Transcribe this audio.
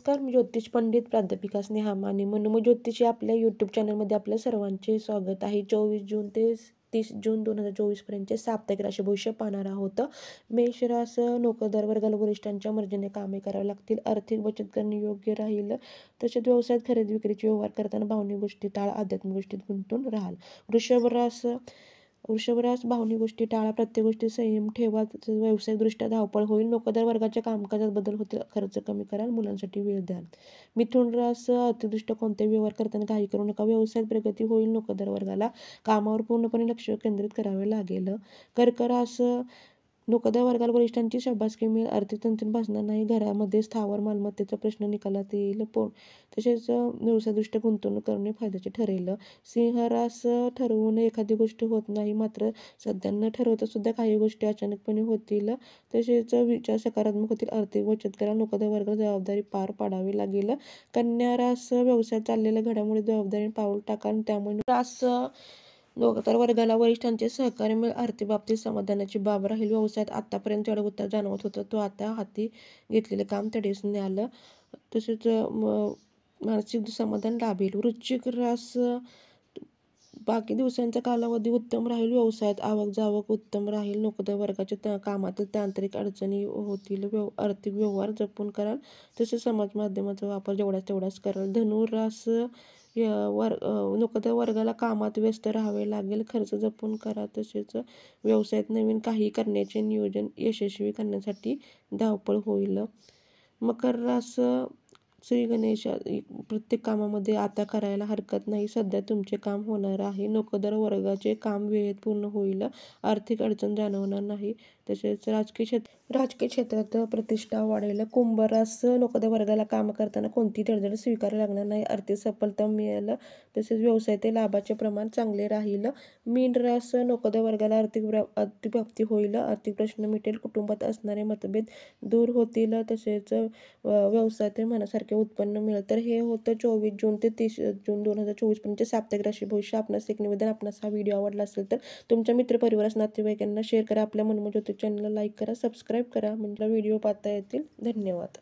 नमस्कार, मी ज्योतिष पंडित प्राध्यापिका स्नेहा माने. मनोमय ज्योतिष या आपल्या यूट्यूब चॅनलमध्ये आपल्या सर्वांचे स्वागत आहे. 24 जून ते 30 जून 2024 पर्यंतचे साप्ताहिक राशी भविष्य पाहणार आहोत. मेष रास नोकरदार वर्गाला वरिष्ठांच्या मर्जीने कामे करावी लागतील. आर्थिक बचत करणे योग्य राहील. तसेच व्यवसायात खरेदी विक्रीचे व्यवहार करताना भावनिक गोष्टी टाळा, आध्यात्मिक गोष्टीत गुंतून राहाल. वृषभ रास भावनिक गोष्टी टाळा, प्रत्येक गोष्टी संयम ठेवा. व्यावसायिकदृष्ट्या धावपळ होईल. नोकरदार वर्गाच्या कामकाजात बदल होतील. खर्च कमी कराल. मुलांसाठी वेळ द्याल. मिथुन रास आर्थिकदृष्ट्या कोणतेही व्यवहार करताना घाई करू नका. व्यवसायात प्रगती होईल. नोकरदार वर्गाला कामावर पूर्णपणे लक्ष केंद्रित करावे लागेल. कर्क रास नोकरदार वर्गाला वरिष्ठांची शाबासकी मिळेल. आर्थिक चणचण भासणार नाही. घरामध्ये स्थावर मालमत्तेचा प्रश्न निकालात येईल. तसेच व्यवसायदृष्ट्या गुंतवणूक करणे फायद्याचे ठरेल. सिंह रास ठरवून एखादी गोष्ट होत नाही, मात्र सध्या न ठरवता सुद्धा काही गोष्टी अचानकपणे होतील. तसेच विचार सकारात्मक होतील. आर्थिक बचत करा. नोकरदार वर्गाला जबाबदारी पार पाडावी लागेल. कन्या रास व्यवसायात चाललेल्या घडामोडी जबाबदारीने पाऊल टाका. त्यामुळे नोकरदार वर्गाला वरिष्ठांचे सहकार्य मिळेल. आर्थिक बाबतीत समाधानाची बाब राहील. व्यवसायात आतापर्यंत चढ उतार जाणवत होता, तो आता हाती घेतलेले काम तडेच न्याल. तसेच मानसिक समाधान लाभेल. वृश्चिक रास बाकी दिवसांचा कालावधी उत्तम राहील. व्यवसायात आवक जावक उत्तम राहील. नोकरदार वर्गाच्या कामातील तांत्रिक अडचणी होतील. आर्थिक व्यवहार जपून कराल. तसेच समाज माध्यमाचा वापर जेवढाच तेवढाच कराल. धनुरास नोकरदार वर्गाला कामात व्यस्त राहावे लागेल. खर्च जपून करा. तसेच व्यवसायात नवीन काही करण्याचे नियोजन यशस्वी करण्यासाठी धावपळ होईल. मकर रास श्री गणेश प्रत्येक कामामध्ये आता करायला हरकत नाही. सध्या तुमचे काम होणार आहे. नोकरदार वर्गाचे काम वेळेत पूर्ण होईल. आर्थिक अडचण जाणवणार नाही. तसेच राजकीय क्षेत्रात प्रतिष्ठा वाढेल. कुंभ रास नोकरदार वर्गाला काम करताना कोणतीही तडजोड स्वीकारावी लागणार नाही. आर्थिक सफलता मिळेल. तसेच व्यवसायातील लाभाचे प्रमाण चांगले राहील. मीन रास नोकरदार वर्गाला आर्थिक प्राप्ती होईल. आर्थिक प्रश्न मिटेल. कुटुंबात असणारे मतभेद दूर होतील. तसेच व्यवसायात मनासारखे उत्पन्न मिळेल. तर हे होतं 24 जून ते 30 जून 2024 पर्यंत साप्ताहिक राशी भविष्य. आपणास एक निवेदन, आपणास हा व्हिडिओ आवडला असेल तर तुमच्या मित्रपरिवारास, नातेवाईकांना शेअर करा. आपल्या मनोमय ज्योतिष चॅनलला लाईक करा, सबस्क्राईब करा, म्हणजे व्हिडिओ पाहता येतील. धन्यवाद.